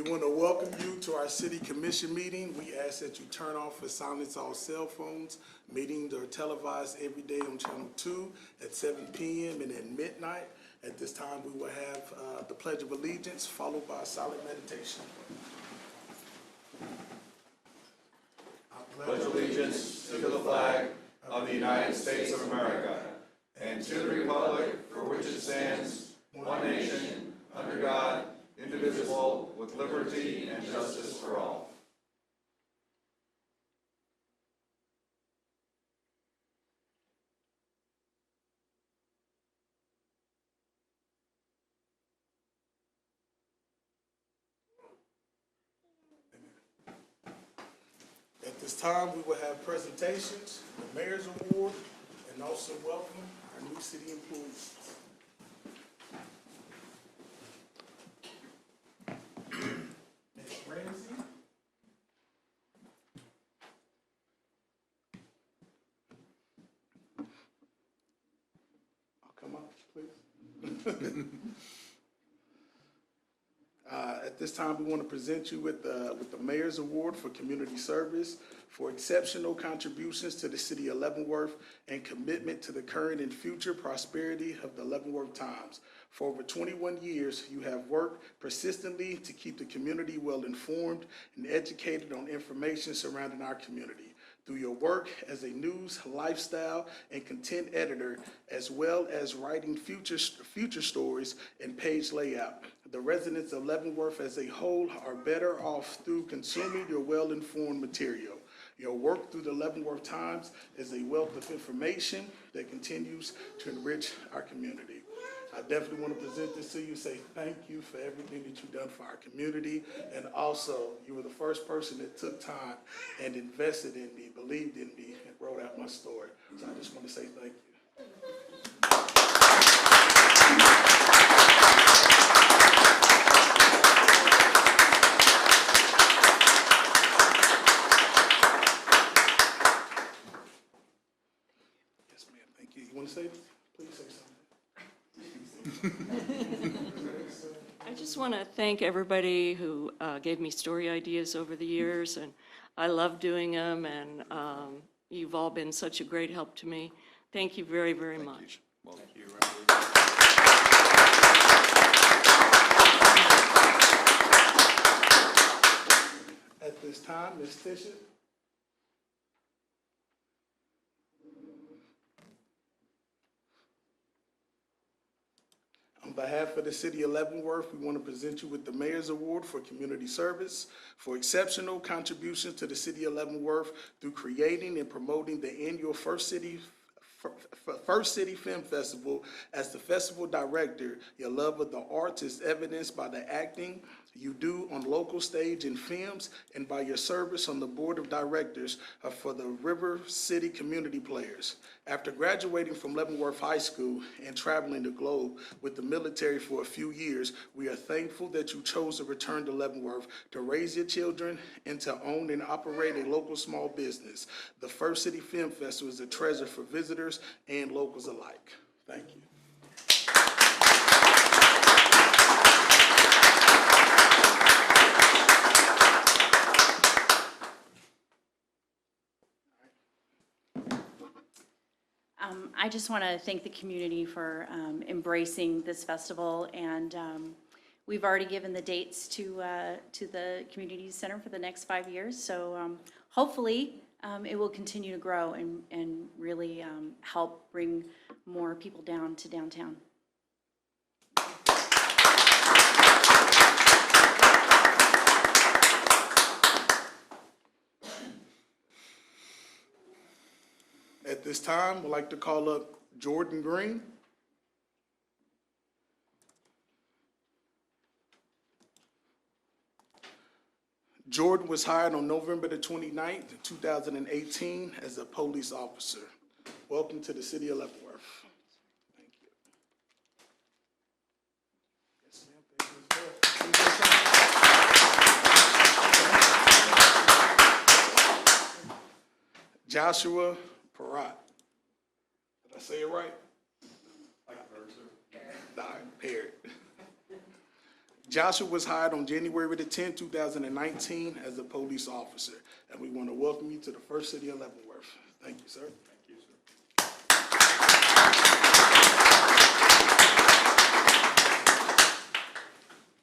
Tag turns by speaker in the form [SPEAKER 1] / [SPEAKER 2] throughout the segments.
[SPEAKER 1] We want to welcome you to our city commission meeting. We ask that you turn off and silence all cell phones. Meetings are televised every day on Channel 2 at 7 p.m. and at midnight. At this time, we will have the Pledge of Allegiance followed by a silent meditation.
[SPEAKER 2] I pledge allegiance to the flag of the United States of America and to the republic for which it stands, one nation, under God, indivisible, with liberty and justice for all.
[SPEAKER 1] At this time, we will have presentations, the Mayor's Award, and also welcome our new city employees. Ms. Ramsey. I'll come up, please. At this time, we want to present you with the Mayor's Award for Community Service for exceptional contributions to the city of Leavenworth and commitment to the current and future prosperity of the Leavenworth Times. For over 21 years, you have worked persistently to keep the community well informed and educated on information surrounding our community. Through your work as a news, lifestyle, and content editor, as well as writing future stories and page layout, the residents of Leavenworth as a whole are better off through consuming your well-informed material. Your work through the Leavenworth Times is a wealth of information that continues to enrich our community. I definitely want to present this to you, say thank you for everything that you've done for our community, and also you were the first person that took time and invested in me, believed in me, and wrote out my story. So I just want to say thank you. Yes, ma'am, thank you. You want to say, please say something.
[SPEAKER 3] I just want to thank everybody who gave me story ideas over the years, and I love doing them, and you've all been such a great help to me. Thank you very, very much.
[SPEAKER 2] Well, thank you.
[SPEAKER 1] At this time, Ms. Tisha. On behalf of the city of Leavenworth, we want to present you with the Mayor's Award for Community Service for exceptional contributions to the city of Leavenworth through creating and promoting the annual First City Film Festival. As the festival director, your love of the arts is evidenced by the acting you do on local stage and films, and by your service on the board of directors for the River City Community Players. After graduating from Leavenworth High School and traveling the globe with the military for a few years, we are thankful that you chose to return to Leavenworth to raise your children and to own and operate a local small business. The First City Film Festival is a treasure for visitors and locals alike. Thank you.
[SPEAKER 4] I just want to thank the community for embracing this festival, and we've already given the dates to the community center for the next 5 years. So hopefully it will continue to grow and really help bring more people down to downtown.
[SPEAKER 1] At this time, I'd like to call up Jordan Green. Jordan was hired on November the 29th, 2018 as a police officer. Welcome to the city of Leavenworth. Thank you. Yes, ma'am. Thank you. Joshua Parat. Did I say it right? Nah, Parrot. Joshua was hired on January the 10th, 2019 as a police officer. And we want to welcome you to the First City of Leavenworth. Thank you, sir.
[SPEAKER 2] Thank you, sir.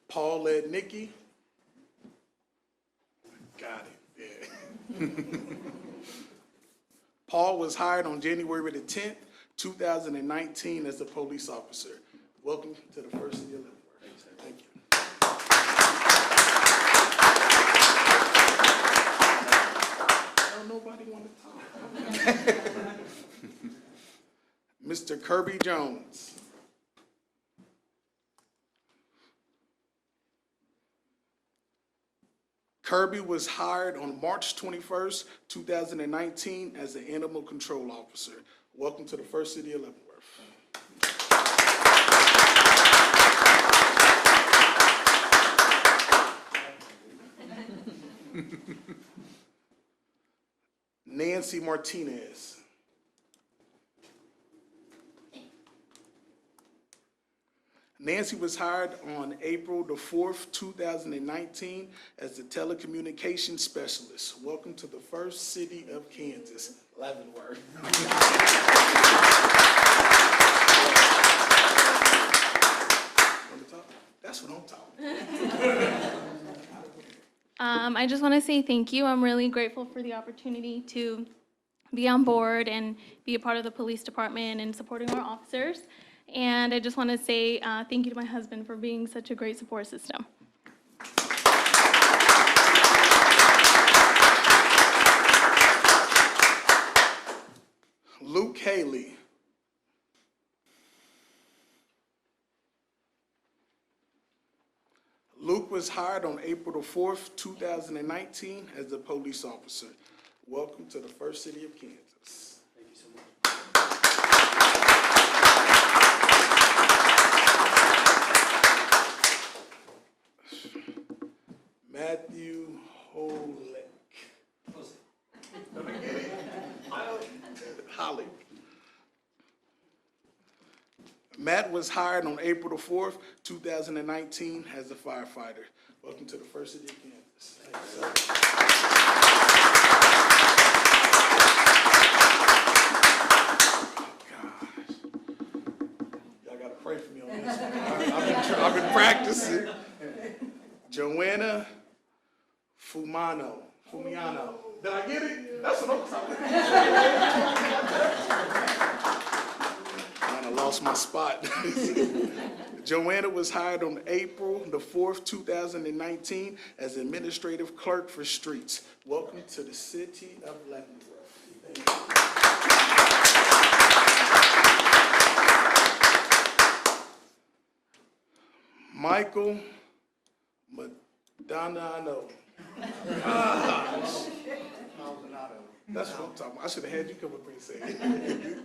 [SPEAKER 1] Paul led Nikki. Got it, yeah. Paul was hired on January the 10th, 2019 as a police officer. Welcome to the First City of Leavenworth. Thank you. Don't nobody want to talk. Mr. Kirby Jones. Kirby was hired on March 21st, 2019 as an animal control officer. Welcome to the First City of Leavenworth. Nancy Martinez. Nancy was hired on April the 4th, 2019 as a telecommunications specialist. Welcome to the First City of Kansas, Leavenworth. That's what I'm talking.
[SPEAKER 5] I just want to say thank you. I'm really grateful for the opportunity to be on board and be a part of the police department and supporting our officers. And I just want to say thank you to my husband for being such a great support system.
[SPEAKER 1] Luke Haley. Luke was hired on April the 4th, 2019 as a police officer. Welcome to the First City of Kansas.
[SPEAKER 6] Thank you so much.
[SPEAKER 1] Matthew Hollick. Did I get it? Hollick. Matt was hired on April the 4th, 2019 as a firefighter. Welcome to the First City of Kansas. Thank you, sir. Y'all gotta pray for me on this one. I've been practicing. Joanna Fumiano. Did I get it? That's what I'm talking about. I lost my spot. Joanna was hired on April the 4th, 2019 as administrative clerk for streets. Welcome to the City of Leavenworth. Michael Madonado. That's what I'm talking about. I should have had you come up here and say it.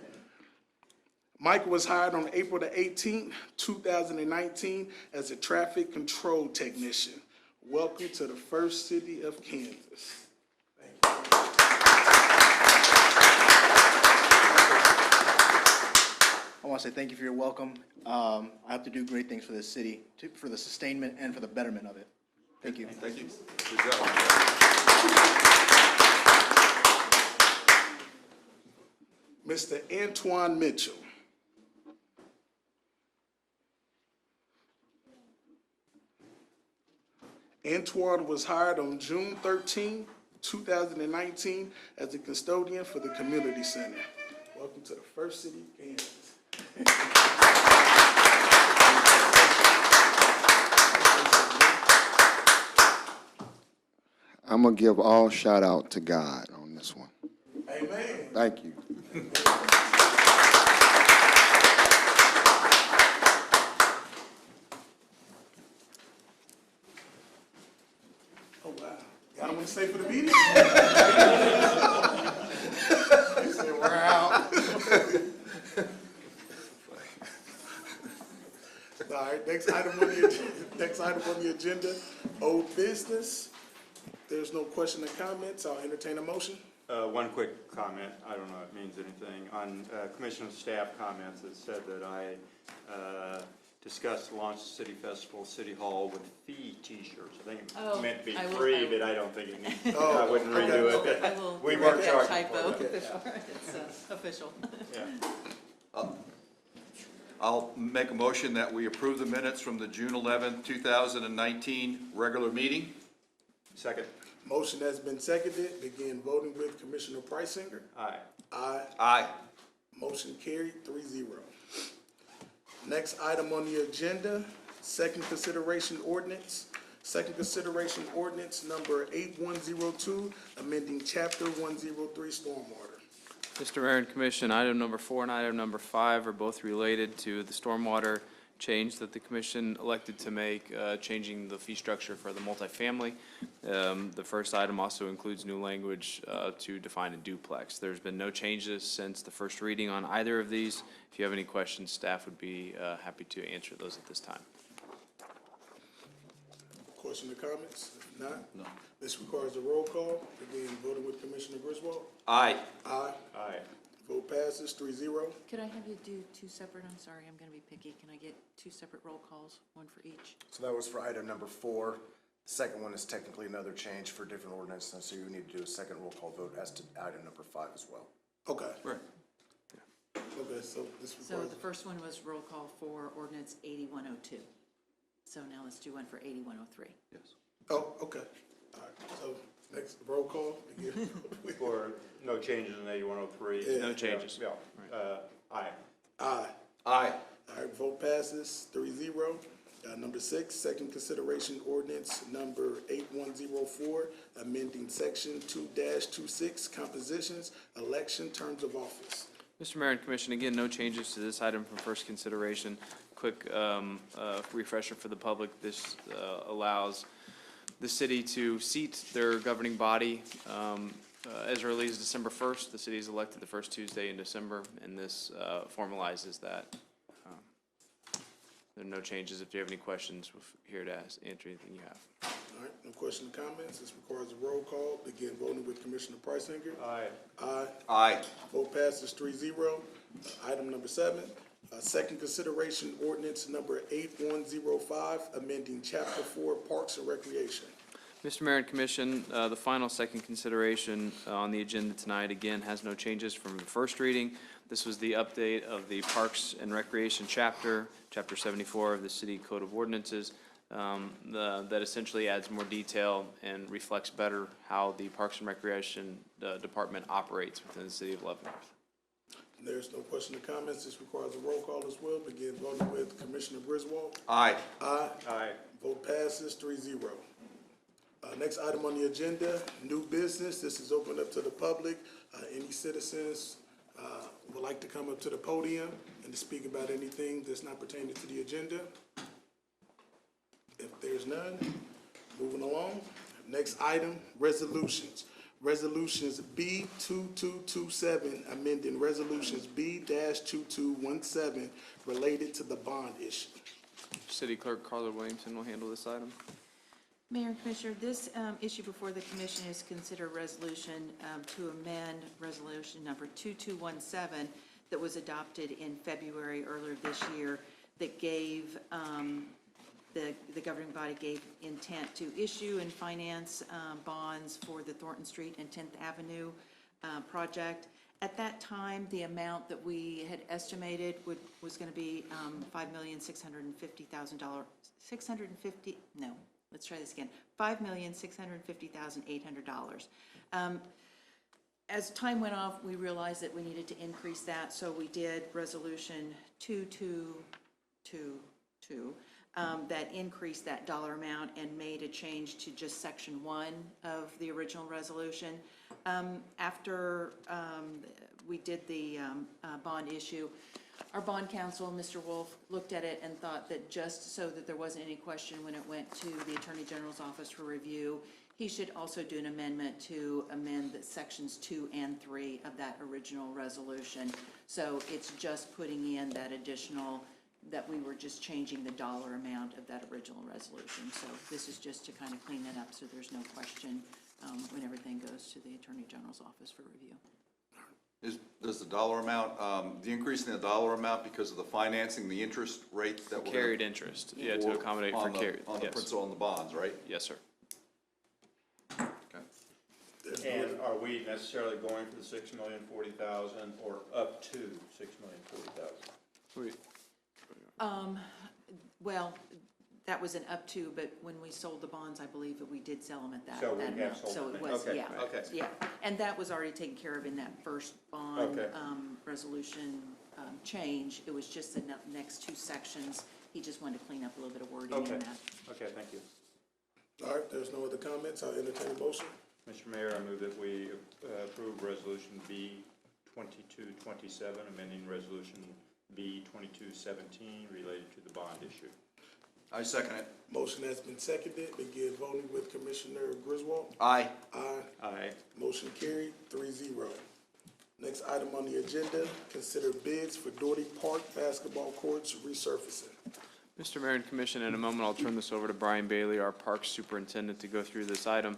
[SPEAKER 1] Michael was hired on April the 18th, 2019 as a traffic control technician. Welcome to the First City of Kansas. Thank you.
[SPEAKER 6] I want to say thank you for your welcome. I hope to do great things for this city, for the sustainment and for the betterment of it. Thank you.
[SPEAKER 2] Thank you. Good job.
[SPEAKER 1] Mr. Antoine Mitchell. Antoine was hired on June 13, 2019 as a custodian for the community center. Welcome to the First City of Kansas.
[SPEAKER 7] I'm going to give all shout out to God on this one.
[SPEAKER 1] Amen.
[SPEAKER 7] Thank you.
[SPEAKER 1] Oh, wow. Y'all don't want to stay for the meeting? He said, we're out. All right, next item on the agenda, old business. There's no question or comments. I'll entertain a motion.
[SPEAKER 8] One quick comment, I don't know if it means anything. On Commissioner staff comments, it said that I discuss launch the city festival, City Hall with fee T-shirts. I think it
[SPEAKER 9] Oh,
[SPEAKER 8] meant to be
[SPEAKER 9] I will-
[SPEAKER 8] free,
[SPEAKER 9] I-
[SPEAKER 8] but I don't think it needs,
[SPEAKER 1] Oh,
[SPEAKER 8] I wouldn't
[SPEAKER 1] okay,
[SPEAKER 8] redo
[SPEAKER 1] okay.
[SPEAKER 8] it.
[SPEAKER 9] I will
[SPEAKER 8] We
[SPEAKER 9] correct
[SPEAKER 8] weren't
[SPEAKER 9] that
[SPEAKER 8] charging
[SPEAKER 9] typo
[SPEAKER 8] for it.
[SPEAKER 9] before it's official.
[SPEAKER 8] Yeah.
[SPEAKER 2] I'll make a motion that we approve the minutes from the June 11th, 2019 regular meeting.
[SPEAKER 8] Second.
[SPEAKER 1] Motion has been seconded. Begin voting with Commissioner Preisinger.
[SPEAKER 8] Aye.
[SPEAKER 1] Aye.
[SPEAKER 2] Aye.
[SPEAKER 1] Motion carried 3-0. Next item on the agenda, second consideration ordinance. Second consideration ordinance number 8102, amending chapter 103 stormwater.
[SPEAKER 10] Mr. Mayor and Commission, item number 4 and item number 5 are both related to the stormwater change that the commission elected to make, changing the fee structure for the multifamily. The first item also includes new language to define a duplex. There's been no changes since the first reading on either of these. If you have any questions, staff would be happy to answer those at this time.
[SPEAKER 1] Question or comments? If not? No. This requires a roll call. Begin voting with Commissioner Griswold.
[SPEAKER 2] Aye.
[SPEAKER 1] Aye.
[SPEAKER 8] Aye.
[SPEAKER 1] Vote passes 3-0.
[SPEAKER 9] Could I have you do two separate, I'm sorry, I'm gonna be picky. Can I get two separate roll calls, one for each?
[SPEAKER 11] So that was for item number 4. The second one is technically another change for a different ordinance, and so you need to do a second roll call vote as to item number 5 as well.
[SPEAKER 1] Okay.
[SPEAKER 10] Right.
[SPEAKER 1] Okay, so this
[SPEAKER 9] So
[SPEAKER 1] requires,
[SPEAKER 9] the first one was roll call for ordinance 8102. So now let's do one for 8103.
[SPEAKER 10] Yes.
[SPEAKER 1] oh, okay. All right, so next roll call. Begin.
[SPEAKER 8] For no changes in 8103.
[SPEAKER 1] Yeah.
[SPEAKER 10] No changes.
[SPEAKER 8] Yeah. Aye.
[SPEAKER 1] Aye.
[SPEAKER 2] Aye.
[SPEAKER 1] All right, vote passes 3-0. Number 6, second consideration ordinance number 8104, amending section 2-26, compositions, election, terms of office.
[SPEAKER 10] Mr. Mayor and Commission, again, no changes to this item from first consideration. Quick refresher for the public. This allows the city to seat their governing body as early as December 1st. The city is elected the first Tuesday in December, and this formalizes that. There are no changes. If you have any questions, we're here to answer anything you have.
[SPEAKER 1] All right, no question or comments. This requires a roll call. Begin voting with Commissioner Preisinger.
[SPEAKER 8] Aye.
[SPEAKER 1] Aye.
[SPEAKER 2] Aye.
[SPEAKER 1] Vote passes 3-0. Item number 7, second consideration ordinance number 8105, amending chapter 4, Parks and Recreation.
[SPEAKER 10] Mr. Mayor and Commission, the final second consideration on the agenda tonight, again, has no changes from the first reading. This was the update of the Parks and Recreation chapter, Chapter 74 of the City Code of Ordinances, that essentially adds more detail and reflects better how the Parks and Recreation Department operates within the city of Leavenworth.
[SPEAKER 1] There's no question or comments. This requires a roll call as well. Begin voting with Commissioner Griswold.
[SPEAKER 2] Aye.
[SPEAKER 1] Aye.
[SPEAKER 8] Aye.
[SPEAKER 1] Vote passes 3-0. Next item on the agenda, new business. This is open up to the public. Any citizens would like to come up to the podium and to speak about anything that's not pertaining to the agenda? If there's none, moving along. Next item, resolutions. Resolutions B2227, amending resolutions B-2217 related to the bond issue.
[SPEAKER 10] City Clerk Carla Williamson will handle this item.
[SPEAKER 9] Mayor and Commissioner, this issue before the commission is consider resolution to amend resolution number 2217 that was adopted in February earlier this year that gave, the governing body gave intent to issue and finance bonds for the Thornton Street and 10th Avenue project. At that time, the amount that we had estimated was going to be $5,650,000, let's try this again, $5,650,800. As time went off, we realized that we needed to increase that, so we did resolution 2222, that increased that dollar amount and made a change to just section 1 of the original resolution. After we did the bond issue, our bond counsel, Mr. Wolf, looked at it and thought that just so that there wasn't any question when it went to the Attorney General's office for review, he should also do an amendment to amend the sections 2 and 3 of that original resolution. So it's just putting in that additional, that we were just changing the dollar amount of that original resolution. So this is just to kind of clean that up so there's no question when everything goes to the Attorney General's office for review.
[SPEAKER 2] Does the dollar amount, the increase in the dollar amount because of the financing, the interest rate that we're gonna-
[SPEAKER 10] Carried interest, yeah, to accommodate for
[SPEAKER 2] on the-
[SPEAKER 10] carried,
[SPEAKER 2] On the
[SPEAKER 10] yes.
[SPEAKER 2] principal on the bonds, right?
[SPEAKER 10] Yes, sir.
[SPEAKER 2] Okay.
[SPEAKER 8] And are we necessarily going for the 6,040,000 or up to 6,040,000?
[SPEAKER 9] Well, that was an up to, but when we sold the bonds, I believe that we did sell them at that
[SPEAKER 8] So we
[SPEAKER 9] that
[SPEAKER 8] have
[SPEAKER 9] amount.
[SPEAKER 8] sold
[SPEAKER 9] So
[SPEAKER 8] them
[SPEAKER 9] it
[SPEAKER 8] then.
[SPEAKER 9] was,
[SPEAKER 8] Okay,
[SPEAKER 9] yeah.
[SPEAKER 8] okay.
[SPEAKER 9] Yeah, and that was already taken care of in that first bond
[SPEAKER 8] Okay.
[SPEAKER 9] resolution change. It was just the next two sections. He just wanted to clean up a little bit of wording
[SPEAKER 8] Okay.
[SPEAKER 9] in that.
[SPEAKER 8] Okay, thank you.
[SPEAKER 1] All right, there's no other comments. I'll entertain a motion.
[SPEAKER 8] Mr. Mayor, I move that we approve Resolution B 2227, amending Resolution B 2217 related to the bond issue.
[SPEAKER 2] I second it.
[SPEAKER 1] Motion has been seconded. Begin voting with Commissioner Griswold.
[SPEAKER 2] Aye.
[SPEAKER 1] Aye.
[SPEAKER 8] Aye.
[SPEAKER 1] Motion carried, 3-0. Next item on the agenda, consider bids for Doherty Park basketball courts resurfacing.
[SPEAKER 10] Mr. Mayor and Commission, in a moment, I'll turn this over to Brian Bailey, our Parks Superintendent, to go through this item.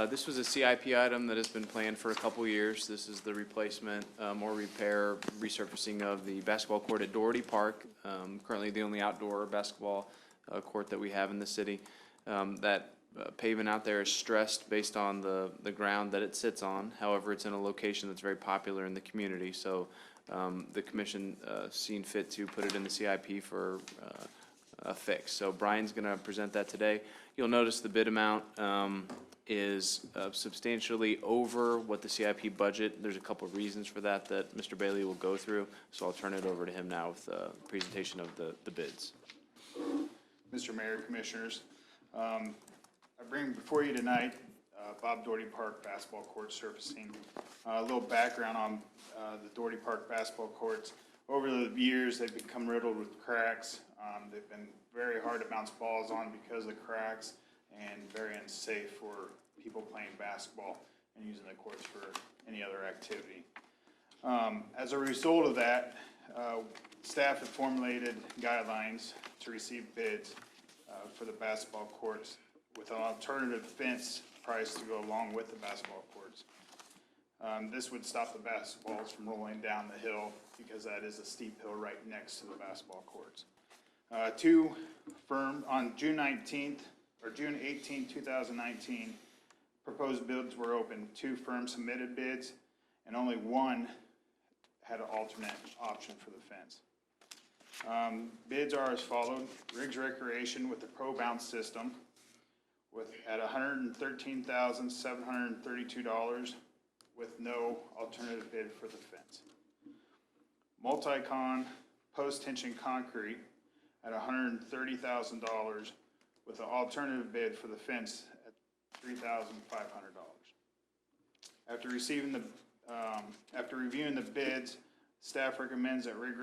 [SPEAKER 10] This was a CIP item that has been planned for a couple years. This is the replacement or repair, resurfacing of the basketball court at Doherty Park, currently the only outdoor basketball court that we have in the city. That pavement out there is stressed based on the ground that it sits on. However, it's in a location that's very popular in the community, so the commission seen fit to put it in the CIP for a fix. So Brian's going to present that today. You'll notice the bid amount is substantially over what the CIP budget. There's a couple of reasons for that that Mr. Bailey will go through, so I'll turn it over to him now with the presentation of the bids.
[SPEAKER 12] Mr. Mayor, Commissioners, I bring before you tonight Bob Doherty Park basketball court surfacing. A little background on the Doherty Park basketball courts. Over the years, they've become riddled with cracks. They've been very hard to bounce balls on because of the cracks and very unsafe for people playing basketball and using the courts for any other activity. As a result of that, staff have formulated guidelines to receive bids for the basketball courts with an alternative fence price to go along with the basketball courts. This would stop the basketballs from rolling down the hill because that is a steep hill right next to the basketball courts. On June 18, 2019, proposed bids were open. 2 firms submitted bids, and only 1 had an alternate option for the fence. Bids are as followed. Riggs Recreation with the Pro Bounce system at $113,732 with no alternative bid for the fence. Multicon Post-Tension Concrete at $130,000 with an alternative bid for the fence at $3,500. After reviewing the bids, staff recommends that Riggs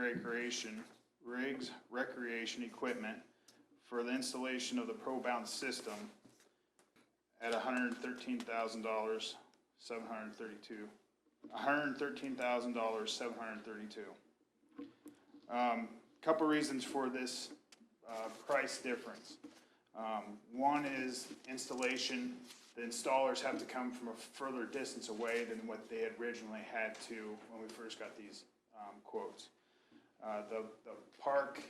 [SPEAKER 12] Recreation Equipment for the installation of the Pro Bounce system at $113,732. Couple reasons for this price difference. One is installation. The installers have to come from a further distance away than what they had originally had to when we first got these quotes. The park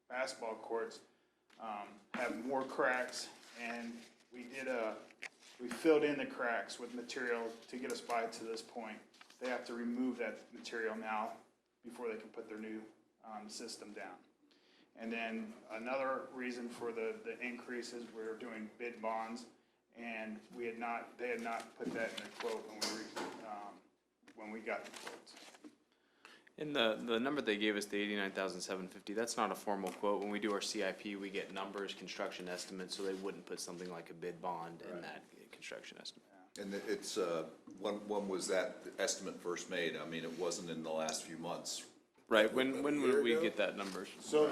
[SPEAKER 12] basketball courts have more cracks, and we filled in the cracks with material to get us by to this point. They have to remove that material now before they can put their new system down. And then another reason for the increase is we're doing bid bonds, and they had not put that in their quote when we got the quotes.
[SPEAKER 10] And the number they gave us, the $89,750, that's not a formal quote. When we do our CIP, we get numbers, construction estimates, so they wouldn't put something like a bid bond in that construction estimate.
[SPEAKER 2] And it's, when was that estimate first made? I mean, it wasn't in the last few months.
[SPEAKER 10] Right, when would we get that numbers?
[SPEAKER 12] So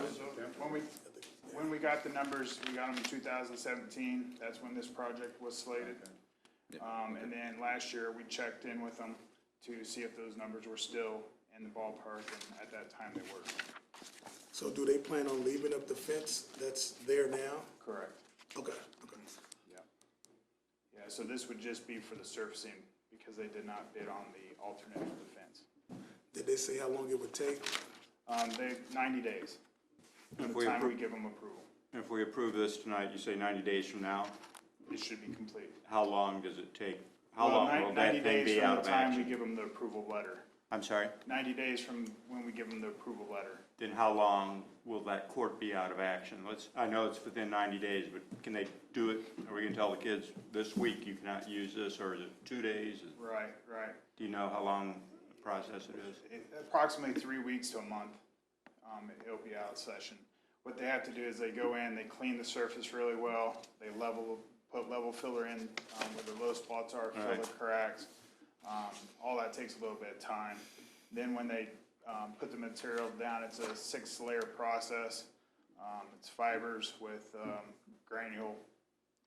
[SPEAKER 12] when we got the numbers, we got them in 2017. That's when this project was slated. And then last year, we checked in with them to see if those numbers were still in the ballpark, and at that time they were.
[SPEAKER 1] So do they plan on leaving up the fence that's there now?
[SPEAKER 12] Correct.
[SPEAKER 1] Okay.
[SPEAKER 12] Yeah, so this would just be for the surfacing because they did not bid on the alternate for the fence.
[SPEAKER 1] Did they say how long it would take?
[SPEAKER 12] 90 days from
[SPEAKER 8] If
[SPEAKER 12] the
[SPEAKER 8] we
[SPEAKER 12] time we
[SPEAKER 8] approve-
[SPEAKER 12] give them approval.
[SPEAKER 8] If we approve this tonight, you say 90 days from now,
[SPEAKER 12] It should be complete.
[SPEAKER 8] how long does it take? How
[SPEAKER 12] Well,
[SPEAKER 8] long will
[SPEAKER 12] 90
[SPEAKER 8] that thing
[SPEAKER 12] days
[SPEAKER 8] be
[SPEAKER 12] from
[SPEAKER 8] out
[SPEAKER 12] the
[SPEAKER 8] of
[SPEAKER 12] time we
[SPEAKER 8] action?
[SPEAKER 12] give them the approval letter.
[SPEAKER 8] I'm sorry?
[SPEAKER 12] 90 days from when we give them the approval letter.
[SPEAKER 8] Then how long will that court be out of action? I know it's within 90 days, but can they do it? Are we gonna tell the kids this week you cannot use this, or is it 2 days?
[SPEAKER 12] Right.
[SPEAKER 8] Do you know how long the process it is?
[SPEAKER 12] Approximately 3 weeks to a month, it'll be out of session. What they have to do is they go in, they clean the surface really well, they put level filler in where the low spots are, fill the cracks. All that takes a little bit of time. Then when they put the material down, it's a 6-layer process. It's fibers with granule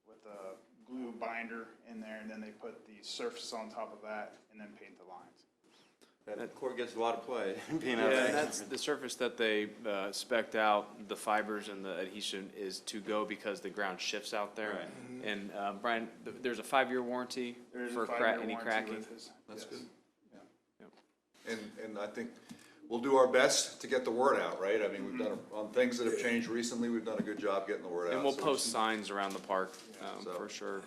[SPEAKER 12] with a glue binder in there, and then they put the surface on top of that and then paint the lines.
[SPEAKER 8] That court gets a lot of play, being out of
[SPEAKER 10] Yeah,
[SPEAKER 8] action.
[SPEAKER 10] and that's the surface that they spec'd out, the fibers and the adhesion is to go because the ground shifts out there.
[SPEAKER 8] Right.
[SPEAKER 10] And Brian, there's a 5-year warranty
[SPEAKER 12] There is a
[SPEAKER 10] for
[SPEAKER 12] 5-year
[SPEAKER 10] any
[SPEAKER 12] warranty
[SPEAKER 10] cracking.
[SPEAKER 12] with this.
[SPEAKER 2] That's
[SPEAKER 12] Yes.
[SPEAKER 2] good. And I think we'll do our best to get the word out, right? I mean, we've done, on things that have changed recently, we've done a good job getting the word out.
[SPEAKER 10] And we'll
[SPEAKER 2] So
[SPEAKER 10] post signs around the park,
[SPEAKER 2] So-
[SPEAKER 10] for sure.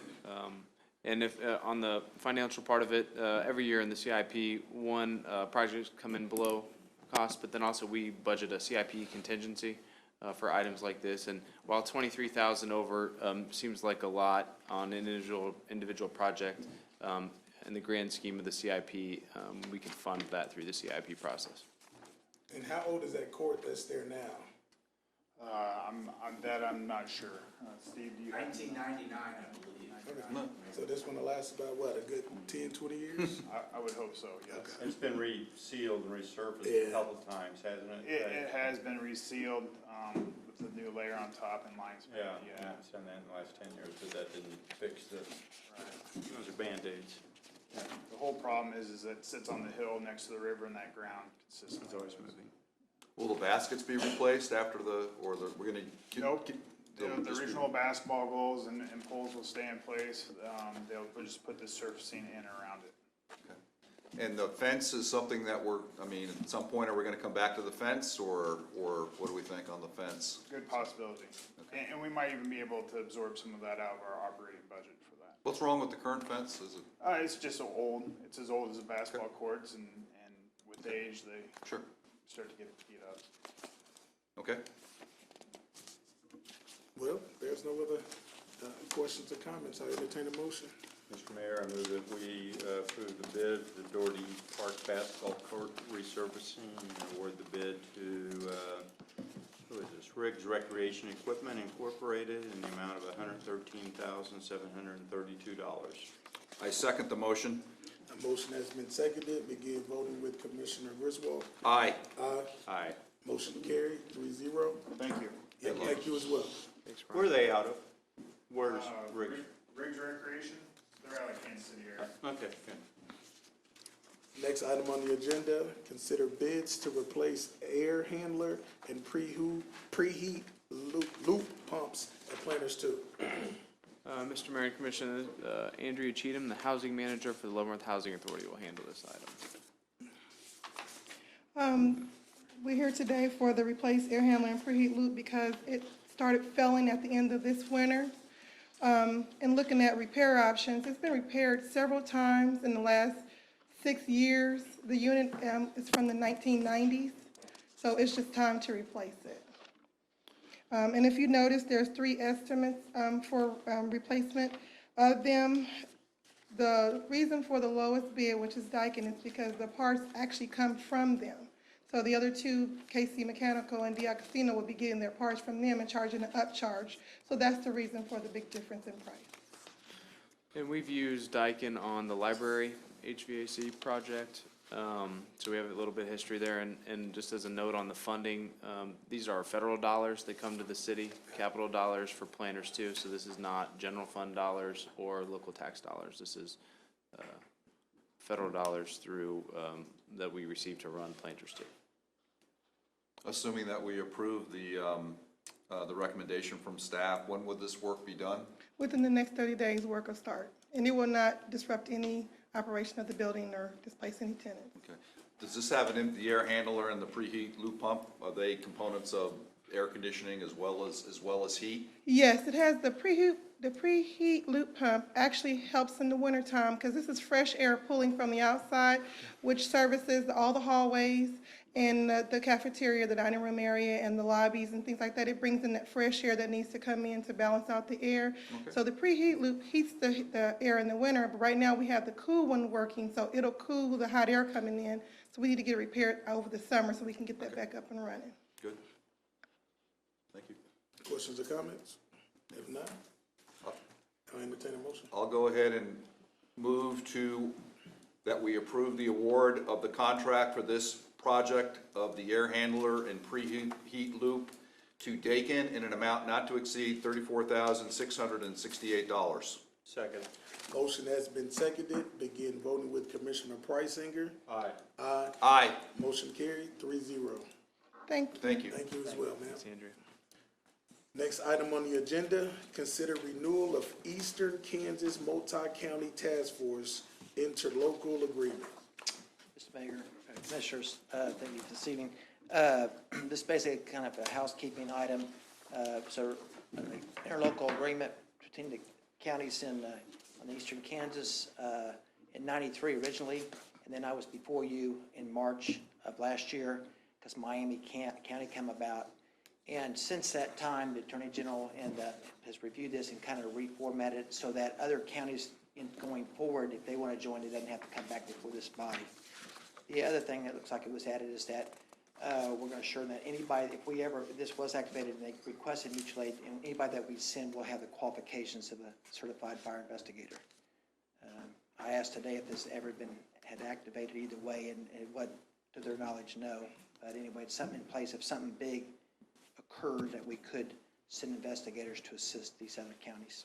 [SPEAKER 10] And if, on the financial part of it, every year in the CIP, one, projects come in below cost, but then also we budget a CIP contingency, for items like this. And while 23,000 over, seems like a lot on an individual project, in the grand scheme of the CIP, we can fund that through the CIP process.
[SPEAKER 1] And how old is that court that's there now?
[SPEAKER 12] I'm not sure. Steve, do you have?
[SPEAKER 6] 1999, I believe.
[SPEAKER 1] So this one will last about, what, a good 10, 20 years?
[SPEAKER 12] I would hope so, yes.
[SPEAKER 8] It's been resealed and resurfaced
[SPEAKER 1] Yeah.
[SPEAKER 8] a couple of times, hasn't it?
[SPEAKER 12] It has been resealed, with the new layer on top and lines.
[SPEAKER 8] Yeah, it's done that in the last 10 years, but that didn't fix those are Band-Aids.
[SPEAKER 12] The whole problem is that it sits on the hill next to the river and that ground
[SPEAKER 8] It's
[SPEAKER 12] consistently.
[SPEAKER 8] always moving.
[SPEAKER 2] will the baskets be replaced after we're gonna?
[SPEAKER 12] Nope.
[SPEAKER 2] they'll
[SPEAKER 12] The
[SPEAKER 2] just be-
[SPEAKER 12] original basketball goals and poles will stay in place. They'll just put the surfacing in and around it.
[SPEAKER 2] And the fence is something that at some point, are we gonna come back to the fence, or what do we think on the fence?
[SPEAKER 12] Good possibility. And we might even be able to absorb some of that out of our operating budget for that.
[SPEAKER 2] What's wrong with the current fence? Is it?
[SPEAKER 12] It's just so old. It's as old as the basketball courts, and with age, they
[SPEAKER 2] Sure.
[SPEAKER 12] start to get beat up.
[SPEAKER 2] Okay.
[SPEAKER 1] Well, there's no other questions or comments. I entertain a motion.
[SPEAKER 8] Mr. Mayor, I move that we approve the bid for the Doherty Park basketball court resurfacing and award the bid to, who is this, Riggs Recreation Equipment Incorporated in the amount of $113,732.
[SPEAKER 2] I second the motion.
[SPEAKER 1] A motion has been seconded. Begin voting with Commissioner Griswold.
[SPEAKER 2] Aye.
[SPEAKER 1] Aye.
[SPEAKER 8] Aye.
[SPEAKER 1] Motion carried, 3-0.
[SPEAKER 12] Thank you.
[SPEAKER 1] Yeah, thank you as well.
[SPEAKER 10] Thanks,
[SPEAKER 8] Where are
[SPEAKER 10] Brian.
[SPEAKER 8] they out of? Where's Riggs?
[SPEAKER 12] Riggs Recreation, they're out of Kansas City area.
[SPEAKER 8] Okay, good.
[SPEAKER 1] Next item on the agenda, consider bids to replace air handler and preheat loop pumps at Planters 2.
[SPEAKER 10] Mr. Mayor and Commissioner, Andrea Cheatham, the housing manager for the Leavenworth Housing Authority, will handle this item.
[SPEAKER 13] We're here today for the replace air handler and preheat loop because it started failing at the end of this winter. And looking at repair options, it's been repaired several times in the last 6 years. The unit is from the 1990s, so it's just time to replace it. And if you notice, there's 3 estimates for replacement of them. The reason for the lowest bid, which is Daikin, is because the parts actually come from them. So the other 2, KC Mechanical and Diacasino, will be getting their parts from them and charging an upcharge. So that's the reason for the big difference in price.
[SPEAKER 10] And we've used Daikin on the library HVAC project, so we have a little bit of history there. And just as a note on the funding, these are federal dollars that come to the city, capital dollars for Planters too. So this is not general fund dollars or local tax dollars. This is federal dollars through that we receive to run Planters too.
[SPEAKER 2] Assuming that we approve the recommendation from staff, when would this work be done?
[SPEAKER 13] Within the next 30 days, work will start. And it will not disrupt any operation of the building or displace any tenants.
[SPEAKER 2] Okay. Does this have the air handler and the preheat loop pump? Are they components of air conditioning as well as heat?
[SPEAKER 13] Yes, it has the preheat loop pump actually helps in the wintertime because this is fresh air pulling from the outside, which services all the hallways and the cafeteria, the dining room area, and the lobbies and things like that. It brings in that fresh air that needs to come in to balance out the air.
[SPEAKER 2] Okay.
[SPEAKER 13] So the preheat loop heats the air in the winter, but right now we have the cool one working, so it'll cool the hot air coming in. So we need to get it repaired over the summer so we can get that back up and running.
[SPEAKER 2] Good. Thank you.
[SPEAKER 1] Questions or comments? If not, I'll entertain a motion.
[SPEAKER 2] I'll go ahead and move that we approve the award of the contract for this project of the air handler and preheat loop to Dakin in an amount not to exceed $34,668.
[SPEAKER 8] Second.
[SPEAKER 1] Motion has been seconded. Begin voting with Commissioner Preisinger.
[SPEAKER 8] Aye.
[SPEAKER 1] Aye.
[SPEAKER 2] Aye.
[SPEAKER 1] Motion carried, 3-0.
[SPEAKER 13] Thank you.
[SPEAKER 2] Thank you.
[SPEAKER 1] Thank you as well, ma'am.
[SPEAKER 10] Thanks, Andrew.
[SPEAKER 1] Next item on the agenda, consider renewal of Eastern Kansas Multi-County Task Force interlocal agreement.
[SPEAKER 14] Mr. Mayor, Commissioners, thank you this evening. This is basically kind of a housekeeping item. So an interlocal agreement between the counties on eastern Kansas in '93 originally, and then I was before you in March of last year because Miami County came about. And since that time, the Attorney General has reviewed this and kind of reformatted it so that other counties going forward, if they want to join, it doesn't have to come back before this body. The other thing that looks like it was added is that we're going to ensure that anybody, if this was activated and they requested mutual aid, and anybody that we send will have the qualifications of a certified fire investigator. I asked today if this ever had activated either way, and what, to their knowledge, no. But anyway, it's something in place if something big occurred that we could send investigators to assist these other counties.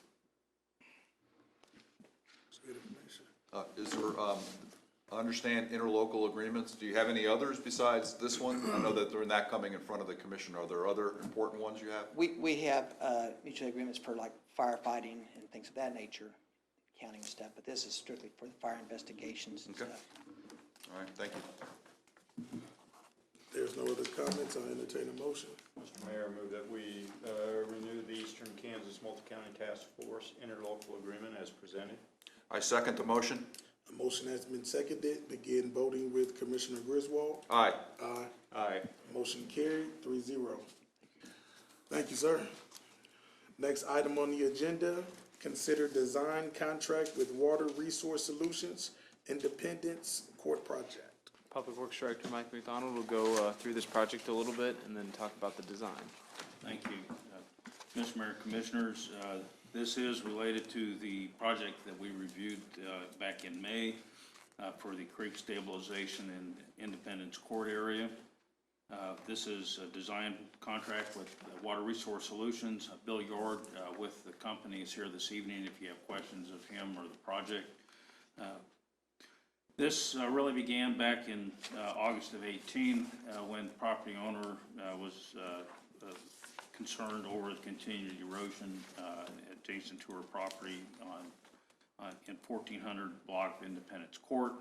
[SPEAKER 2] Is there, I understand interlocal agreements. Do you have any others besides this one? I know that they're not coming in front of the commission. Are there other important ones you have?
[SPEAKER 14] We have mutual agreements for like firefighting and things of that nature, counting stuff, but this is strictly for the fire investigations and
[SPEAKER 2] Okay.
[SPEAKER 14] stuff.
[SPEAKER 2] All right, thank you.
[SPEAKER 1] There's no other comments. I'll entertain a motion.
[SPEAKER 8] Mr. Mayor, I move that we renew the Eastern Kansas Multi-County Task Force interlocal agreement as presented.
[SPEAKER 2] I second the motion.
[SPEAKER 1] A motion has been seconded. Begin voting with Commissioner Griswold.
[SPEAKER 2] Aye.
[SPEAKER 1] Aye.
[SPEAKER 8] Aye.
[SPEAKER 1] Motion carried, 3-0. Thank you, sir. Next item on the agenda, consider design contract with Water Resource Solutions, Independence Court Project.
[SPEAKER 10] Public Works Director Mike McDonald will go through this project a little bit and then talk about the design.
[SPEAKER 15] Thank you. Mr. Mayor, Commissioners, this is related to the project that we reviewed back in May for the creek stabilization in Independence Court area. This is a design contract with Water Resource Solutions. Bill Yord with the company is here this evening if you have questions of him or the project. This really began back in August of 18 when the property owner was concerned over the continued erosion adjacent to her property in 1400 block of Independence Court.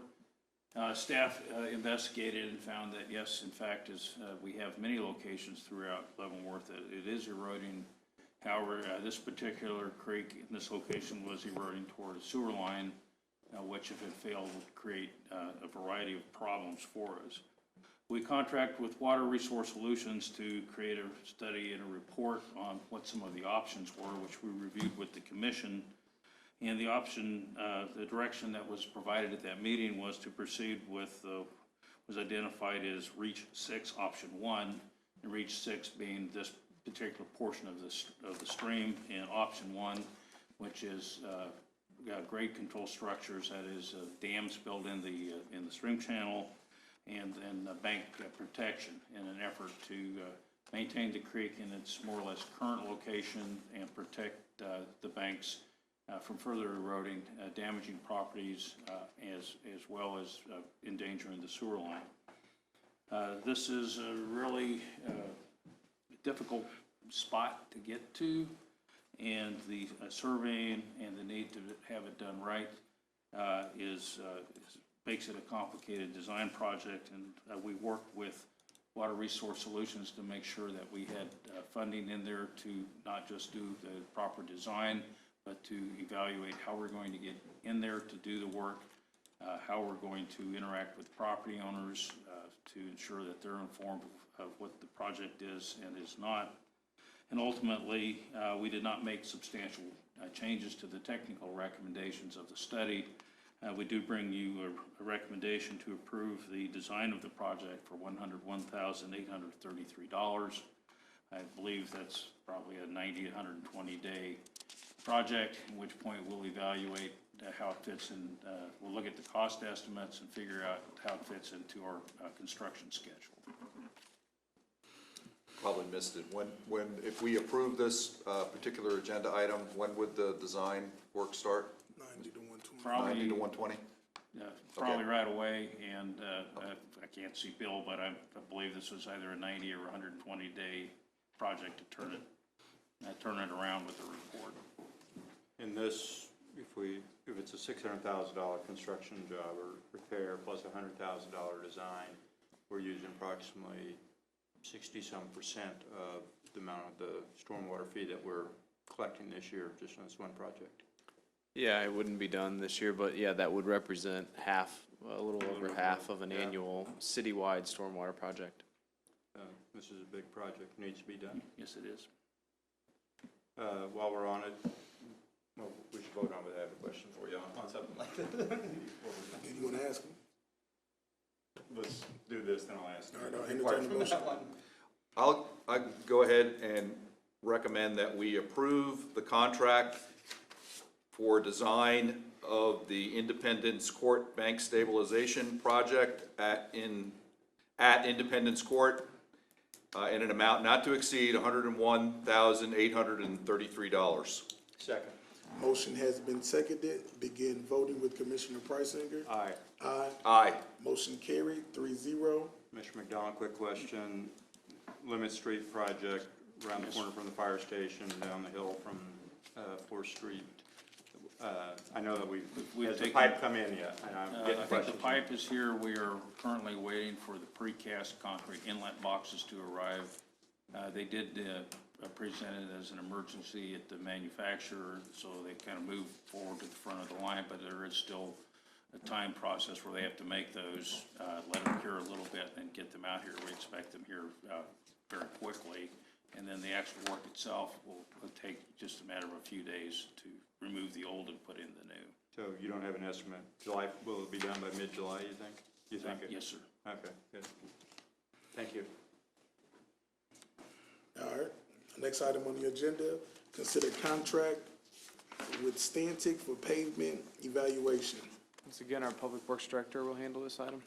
[SPEAKER 15] Staff investigated and found that yes, in fact, we have many locations throughout Leavenworth that it is eroding. However, this particular creek in this location was eroding toward a sewer line, which if it failed would create a variety of problems for us. We contract with Water Resource Solutions to create a study and a report on what some of the options were, which we reviewed with the commission. And the option, the direction that was provided at that meeting was to proceed with, was identified as Reach 6, option 1, and Reach 6 being this particular portion of the stream, and option 1, which is grade control structures, that is dams built in the stream channel, and then bank protection in an effort to maintain the creek in its more or less current location and protect the banks from further eroding, damaging properties, as well as endangering the sewer line. This is a really difficult spot to get to, and the surveying and the need to have it done right is makes it a complicated design project, and we worked with Water Resource Solutions to make sure that we had funding in there to not just do the proper design, but to evaluate how we're going to get in there to do the work, how we're going to interact with property owners to ensure that they're informed of what the project is and is not. And ultimately, we did not make substantial changes to the technical recommendations of the study. We do bring you a recommendation to approve the design of the project for $101,833. I believe that's probably a 90, 120-day project, at which point we'll evaluate how it fits in. We'll look at the cost estimates and figure out how it fits into our construction schedule.
[SPEAKER 2] Probably missed it. If we approve this particular agenda item, when would the design work start?
[SPEAKER 1] 90 to 120.
[SPEAKER 15] Probably,
[SPEAKER 2] 90 to 120?
[SPEAKER 15] probably right away, and I can't see Bill, but I believe this was either a 90 or 120-day project to turn it around with the report.
[SPEAKER 8] In this, if it's a $600,000 construction job or repair plus a $100,000 design, we're using approximately 60-some% of the amount of the stormwater fee that we're collecting this year just on this one project.
[SPEAKER 10] Yeah, it wouldn't be done this year, but yeah, that would represent a little over half of an annual citywide stormwater project.
[SPEAKER 8] This is a big project, needs to be done.
[SPEAKER 15] Yes, it is.
[SPEAKER 8] While we're on it, well, we should vote on it. I have a question for you on something like that.
[SPEAKER 1] Did you want to ask him?
[SPEAKER 8] Let's do this, then I'll ask.
[SPEAKER 1] All right, I'll entertain the motion.
[SPEAKER 2] I'll go ahead and recommend that we approve the contract for design of the Independence Court Bank Stabilization Project at Independence Court in an amount not to exceed $101,833.
[SPEAKER 8] Second.
[SPEAKER 1] Motion has been seconded. Begin voting with Commissioner Preisinger.
[SPEAKER 8] Aye.
[SPEAKER 1] Aye.
[SPEAKER 2] Aye.
[SPEAKER 1] Motion carried, 3-0.
[SPEAKER 8] Mr. McDonald, quick question. Limit Street project around the corner from the fire station, down the hill from 4th Street. I know that has the pipe come in yet? And I'm getting
[SPEAKER 15] I think
[SPEAKER 8] questions.
[SPEAKER 15] the pipe is here. We are currently waiting for the precast concrete inlet boxes to arrive. They did present it as an emergency at the manufacturer, so they kind of moved forward to the front of the line, but there is still a time process where they have to make those, let them cure a little bit, and get them out here. We expect them here very quickly, and then the actual work itself will take just a matter of a few days to remove the old and put in the new.
[SPEAKER 8] So you don't have an estimate? July, will it be done by mid-July, you think?
[SPEAKER 15] Yes, sir.
[SPEAKER 8] Okay, good. Thank you.
[SPEAKER 1] All right. Next item on the agenda, consider contract with Stantec for pavement evaluation.
[SPEAKER 10] Once again, our Public Works Director will handle this item.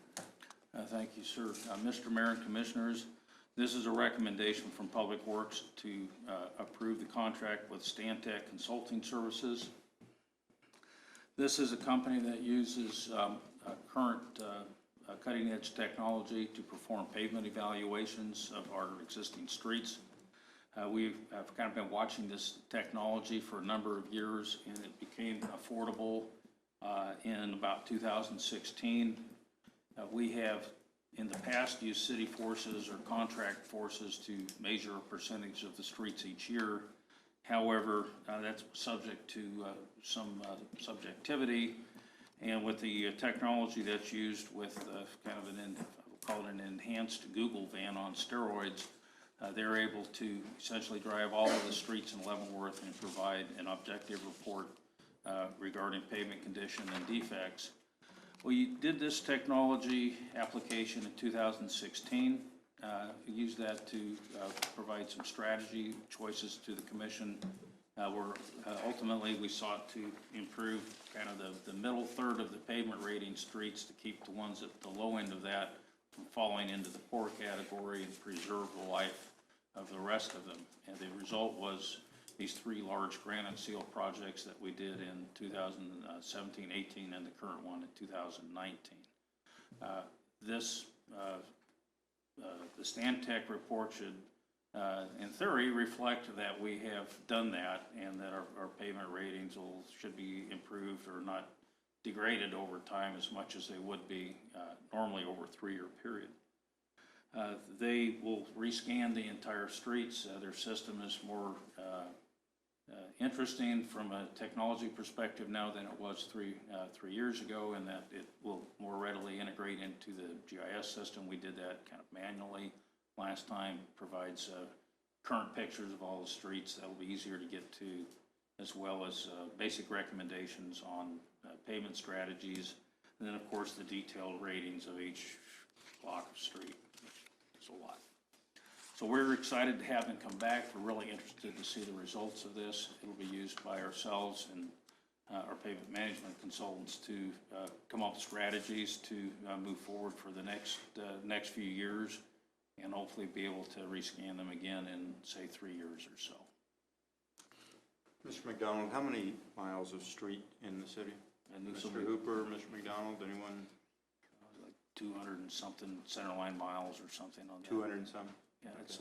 [SPEAKER 15] Thank you, sir. Mr. Mayor and Commissioners, this is a recommendation from Public Works to approve the contract with Stantec Consulting Services. This is a company that uses current cutting-edge technology to perform pavement evaluations of our existing streets. We have kind of been watching this technology for a number of years, and it became affordable in about 2016. We have in the past used city forces or contract forces to measure a percentage of the streets each year. However, that's subject to some subjectivity, and with the technology that's used with kind of we'll call it an enhanced Google van on steroids, they're able to essentially drive all of the streets in Leavenworth and provide an objective report regarding pavement condition and defects. We did this technology application in 2016. We used that to provide some strategy choices to the commission. Ultimately we sought to improve kind of the middle third of the pavement rating streets to keep the ones at the low end of that from falling into the poor category and preserve the life of the rest of them. And the result was these 3 large granite seal projects that we did in 2017, 18, and the current one in 2019. The Stantec report should, in theory, reflect that we have done that and that our pavement ratings should be improved or not degraded over time as much as they would be normally over a 3-year period. They will rescan the entire streets. Their system is more interesting from a technology perspective now than it was three years ago, in that it will more readily integrate into the GIS system. We did that kind of manually last time. Provides current pictures of all the streets that will be easier to get to, as well as basic recommendations on pavement strategies, and then of course the detailed ratings of each block of street. It's a lot. So we're excited to have them come back. We're really interested to see the results of this. It'll be used by ourselves and our pavement management consultants to come up with strategies to move forward for the next few years, and hopefully be able to rescan them again in, say, 3 years or so.
[SPEAKER 8] Mr. McDonald, how many miles of street in the city?
[SPEAKER 15] And
[SPEAKER 8] Mr. Hooper, Mr. McDonald, anyone?
[SPEAKER 15] Like 200 and something centerline miles or something on that.
[SPEAKER 8] 200 and some?
[SPEAKER 15] Yeah, it's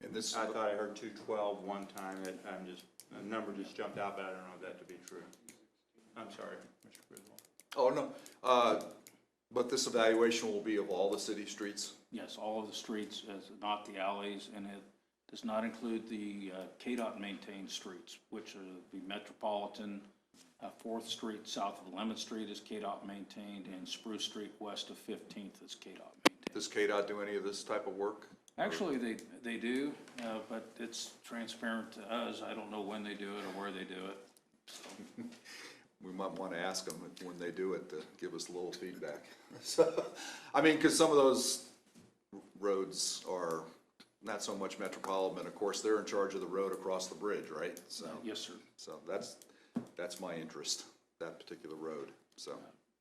[SPEAKER 2] And this,
[SPEAKER 8] I thought I heard 212 one time. A number just jumped out, but I don't know that to be true. I'm sorry, Mr. Griswold.
[SPEAKER 2] oh, no, but this evaluation will be of all the city streets?
[SPEAKER 15] yes, all of the streets, not the alleys, and it does not include the KDOT maintained streets, which are the Metropolitan, 4th Street south of 11th Street is KDOT maintained, and Spruce Street west of 15th is KDOT maintained.
[SPEAKER 2] Does KDOT do any of this type of work?
[SPEAKER 15] Actually, they do, but it's transparent to us. I don't know when they do it or where they do it. So.
[SPEAKER 2] We might want to ask them when they do it to give us a little feedback. So, I mean, because some of those roads are not so much metropolitan. Of course, they're in charge of the road across the bridge, right? So
[SPEAKER 15] Yes, sir.
[SPEAKER 2] So that's my interest, that particular road. So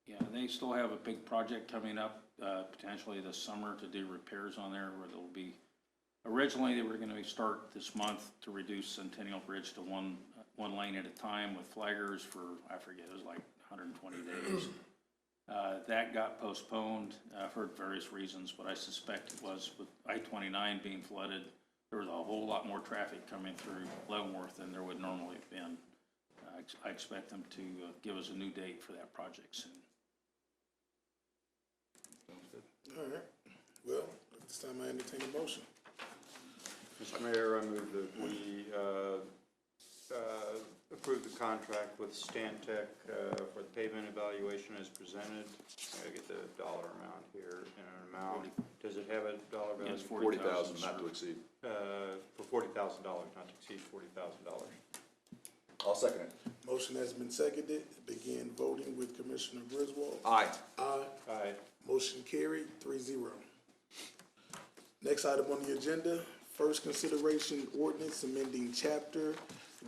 [SPEAKER 15] Yeah, they still have a big project coming up, potentially this summer, to do repairs on there, where there'll be, originally they were going to start this month to reduce Centennial Bridge to one lane at a time with flaggers for, I forget, it was like 120 days. That got postponed for various reasons, but I suspect it was with I-29 being flooded. There was a whole lot more traffic coming through Leavenworth than there would normally have been. I expect them to give us a new date for that project soon.
[SPEAKER 1] All right. Well, at this time, I entertain a motion.
[SPEAKER 8] Mr. Mayor, I move that we approve the contract with Stantec for the pavement evaluation as presented. I get the dollar amount here, and an amount, does it have a dollar value?
[SPEAKER 15] Yes,
[SPEAKER 2] $40,000, not to exceed.
[SPEAKER 8] For $40,000, not to exceed $40,000.
[SPEAKER 2] I'll second it.
[SPEAKER 1] Motion has been seconded. Begin voting with Commissioner Griswold.
[SPEAKER 2] Aye.
[SPEAKER 1] Aye.
[SPEAKER 8] Aye.
[SPEAKER 1] Motion carried, 3-0. Next item on the agenda, first consideration ordinance amending chapter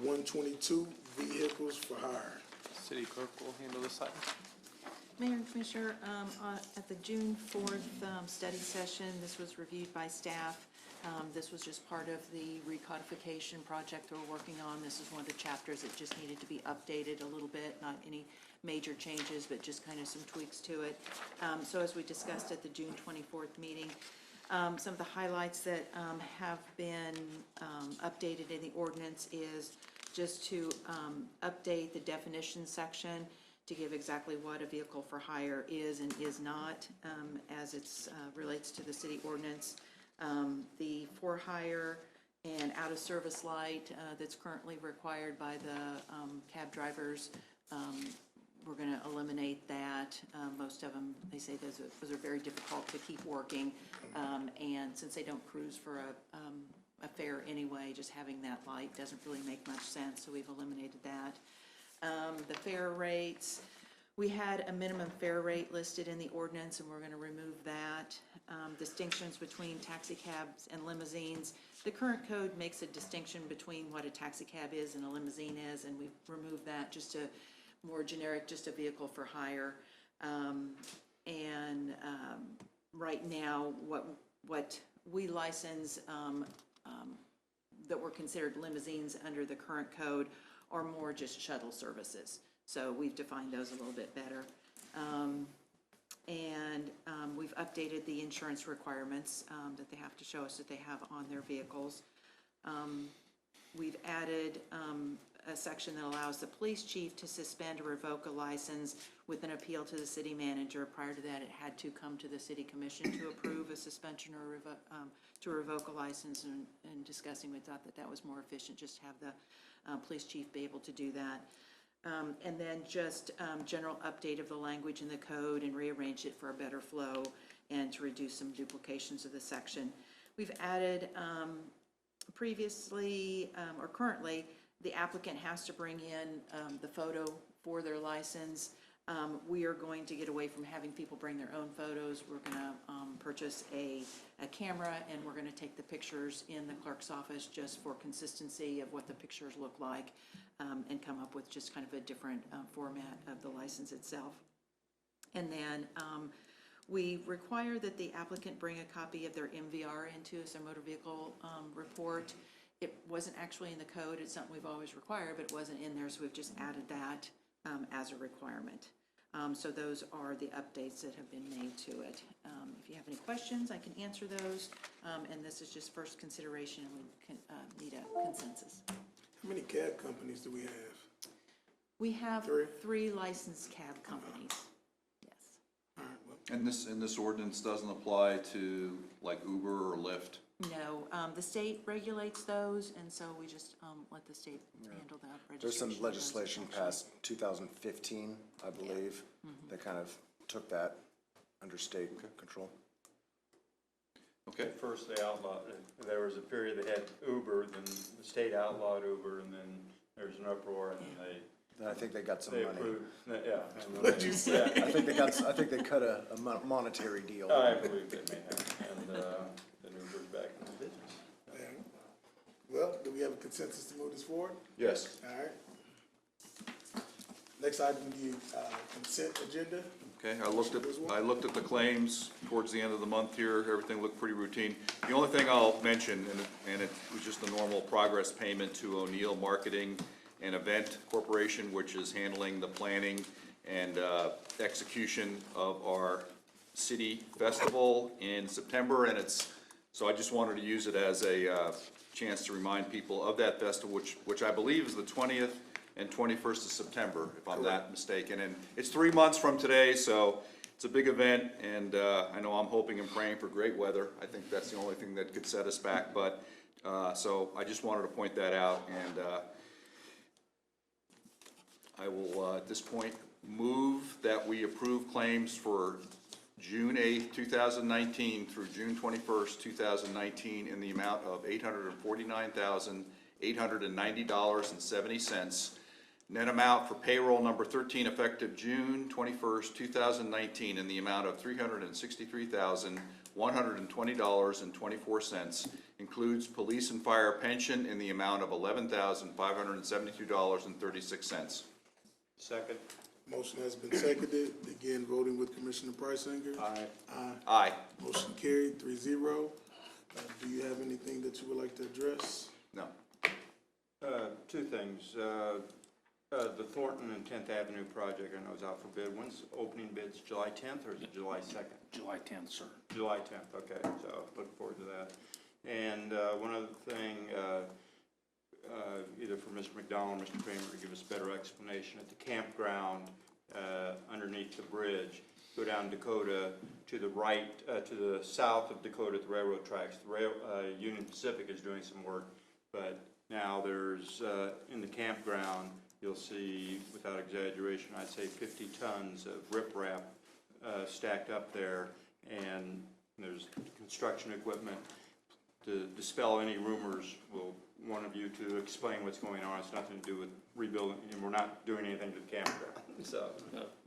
[SPEAKER 1] 122, vehicles for hire.
[SPEAKER 10] City clerk will handle this item.
[SPEAKER 9] Mayor and Commissioner, at the June 4th study session, this was reviewed by staff. This was just part of the recodification project that we're working on. This is one of the chapters that just needed to be updated a little bit, not any major changes, but just kind of some tweaks to it. So as we discussed at the June 24th meeting, some of the highlights that have been updated in the ordinance is just to update the definition section to give exactly what a vehicle for hire is and is not, as it's relates to the city ordinance. The for hire and out of service light that's currently required by the cab drivers, we're going to eliminate that. Most of them, they say those are very difficult to keep working, and since they don't cruise for a fare anyway, just having that light doesn't really make much sense, so we've eliminated that. The fare rates, we had a minimum fare rate listed in the ordinance, and we're going to remove that. Distinctions between taxi cabs and limousines. The current code makes a distinction between what a taxi cab is and a limousine is, and we've removed that just to more generic, just a vehicle for hire. Right now, what we license that were considered limousines under the current code are more just shuttle services. So we've defined those a little bit better. We've updated the insurance requirements that they have to show us that they have on their vehicles. We've added a section that allows the police chief to suspend or revoke a license with an appeal to the city manager. Prior to that, it had to come to the city commission to approve a suspension or to revoke a license. And discussing, we thought that that was more efficient, just to have the police chief be able to do that. And then just general update of the language in the code and rearrange it for a better flow and to reduce some duplications of the section. We've added previously or currently, the applicant has to bring in the photo for their license. We are going to get away from having people bring their own photos. We're going to purchase a camera, and we're going to take the pictures in the clerk's office just for consistency of what the pictures look like, and come up with just kind of a different format of the license itself. And then we require that the applicant bring a copy of their MVR into us, their motor vehicle report. It wasn't actually in the code. It's something we've always required, but it wasn't in there, so we've just added that as a requirement. So those are the updates that have been made to it. If you have any questions, I can answer those. And this is just first consideration, and we can need a consensus.
[SPEAKER 1] How many cab companies do we have?
[SPEAKER 9] We have three licensed cab companies. Yes.
[SPEAKER 1] All right, well,
[SPEAKER 2] And this ordinance doesn't apply to like Uber or Lyft?
[SPEAKER 9] No, the state regulates those, and so we just let the state handle that registration.
[SPEAKER 11] There's some
[SPEAKER 9] of those.
[SPEAKER 11] legislation passed 2015, I believe, that kind of took that under state control.
[SPEAKER 2] Okay.
[SPEAKER 8] At first they outlawed, there was a period they had Uber, then the state outlawed Uber, and then there was an uproar, and then
[SPEAKER 11] Then I think they got some
[SPEAKER 8] they
[SPEAKER 11] money.
[SPEAKER 8] approved, yeah. and then
[SPEAKER 1] What'd you say?
[SPEAKER 11] I think they cut a monetary deal.
[SPEAKER 8] I believe they may have, and then Uber's back in the business.
[SPEAKER 1] yeah. Well, do we have a consensus to move this forward?
[SPEAKER 2] Yes.
[SPEAKER 1] All right. Next item, the consent agenda.
[SPEAKER 2] Okay, I looked at the claims towards the end of the month here. Everything looked pretty routine. The only thing I'll mention, and it was just a normal progress payment to O'Neill Marketing and Event Corporation, which is handling the planning and execution of our city festival in September. And so I just wanted to use it as a chance to remind people of that festival, which I believe is the 20th and 21st of September, if I'm not mistaken. And it's 3 months from today, so it's a big event, and I know I'm hoping and praying for great weather. I think that's the only thing that could set us back, but, so I just wanted to point that out, and I will, at this point, move that we approve claims for June 8th, 2019 through June 21st, 2019 in the amount of $849,890.70. Net amount for payroll number 13 effective June 21st, 2019 in the amount of $363,120.24. Includes police and fire pension in the amount of $11,572.36.
[SPEAKER 8] Second.
[SPEAKER 1] Motion has been seconded. Again, voting with Commissioner Preisinger.
[SPEAKER 8] Aye.
[SPEAKER 1] Aye. Motion carried, 3-0. Do you have anything that you would like to address?
[SPEAKER 2] No.
[SPEAKER 8] Two things. The Thornton and 10th Avenue project, I know is out for bid. When's opening bids? July 10th or is it July 2nd?
[SPEAKER 15] July 10th, sir.
[SPEAKER 8] July 10th, okay, so looking forward to that. And one other thing, either for Mr. McDonald or Mr. Kramer to give us a better explanation, at the campground underneath the bridge, go down Dakota to the right, to the south of Dakota at the railroad tracks. Union Pacific is doing some work, but now there's, in the campground, you'll see, without exaggeration, I'd say 50 tons of riprap stacked up there, and there's construction equipment. To dispel any rumors, will one of you to explain what's going on? It's nothing to do with rebuilding, and we're not doing anything to the campground, so.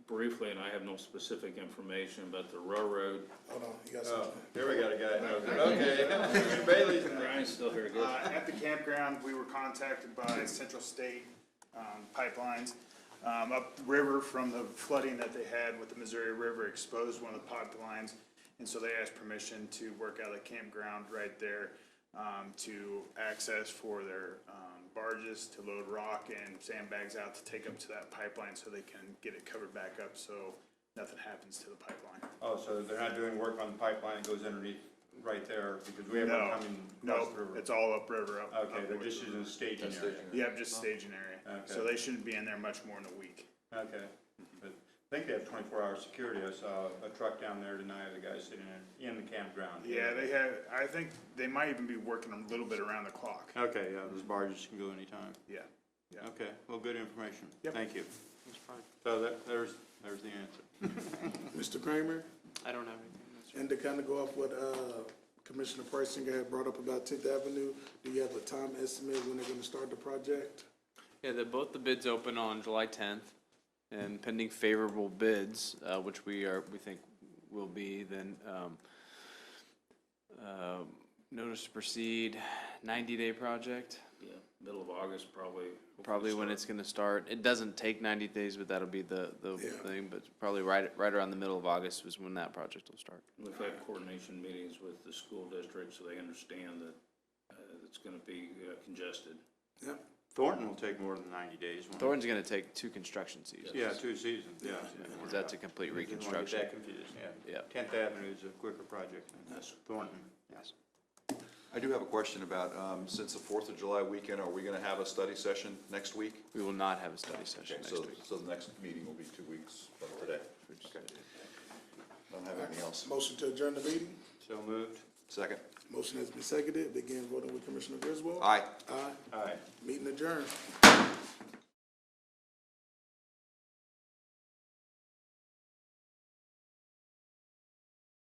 [SPEAKER 15] Briefly, and I have no specific information, but the railroad.
[SPEAKER 1] Hold on, you got something?
[SPEAKER 8] Here we got a guy. Okay, Mr. Bailey's in there.
[SPEAKER 15] Brian's still here, good.
[SPEAKER 12] At the campground, we were contacted by Central State Pipelines. Upriver from the flooding that they had with the Missouri River exposed one of the pipelines. And so they asked permission to work out of the campground right there to access for their barges to load rock and sandbags out to take up to that pipeline so they can get it covered back up so nothing happens to the pipeline.
[SPEAKER 8] Oh, so they're not doing work on the pipeline that goes underneath right there, because we have one coming across the river?
[SPEAKER 12] It's all upriver.
[SPEAKER 8] Okay, they're just using the staging area.
[SPEAKER 12] Yep, just staging area. So they shouldn't be in there much more than a week.
[SPEAKER 8] Okay, but I think they have 24-hour security. I saw a truck down there tonight, the guy sitting in the campground.
[SPEAKER 12] Yeah, they have, I think they might even be working a little bit around the clock.
[SPEAKER 8] Okay, yeah, those barges can go anytime.
[SPEAKER 12] Yeah. Yeah.
[SPEAKER 8] Okay, well, good information.
[SPEAKER 12] Yep.
[SPEAKER 8] Thank you. So there's the answer.
[SPEAKER 1] Mr. Kramer?
[SPEAKER 10] I don't have anything.
[SPEAKER 1] And to kind of go off what Commissioner Preisinger had brought up about 10th Avenue, do you have a time estimate when they're going to start the project?
[SPEAKER 10] Yeah, both the bids open on July 10th, and pending favorable bids, which we think will be, then notice to proceed, 90-day project.
[SPEAKER 15] Yeah, middle of August, probably.
[SPEAKER 10] Probably when it's gonna start. It doesn't take 90 days, but that'll be the thing, but probably right around the middle of August is when that project will start.
[SPEAKER 15] We've had coordination meetings with the school district, so they understand that it's gonna be congested.
[SPEAKER 1] Yep.
[SPEAKER 8] Thornton will take more than 90 days. won't it?
[SPEAKER 10] Thornton's gonna take 2 construction seasons.
[SPEAKER 8] Yeah, 2 seasons, yeah.
[SPEAKER 10] Because that's a complete
[SPEAKER 8] Didn't want to
[SPEAKER 10] reconstruction.
[SPEAKER 8] get that confused, yeah.
[SPEAKER 10] Yeah.
[SPEAKER 8] 10th Avenue is a quicker project than Thornton.
[SPEAKER 10] Yes.
[SPEAKER 2] I do have a question about, since the 4th of July weekend, are we going to have a study session next week?
[SPEAKER 10] We will not have a study session
[SPEAKER 2] Okay,
[SPEAKER 10] next
[SPEAKER 2] so,
[SPEAKER 10] week.
[SPEAKER 2] so the next meeting will be 2 weeks from today. Okay. Don't have anything else.
[SPEAKER 1] Motion to adjourn the meeting?
[SPEAKER 8] So moved.
[SPEAKER 2] Second?
[SPEAKER 1] Motion has been seconded. Begin voting with Commissioner Griswold.
[SPEAKER 2] Aye.
[SPEAKER 1] Aye.
[SPEAKER 8] Aye.
[SPEAKER 1] Meeting adjourned.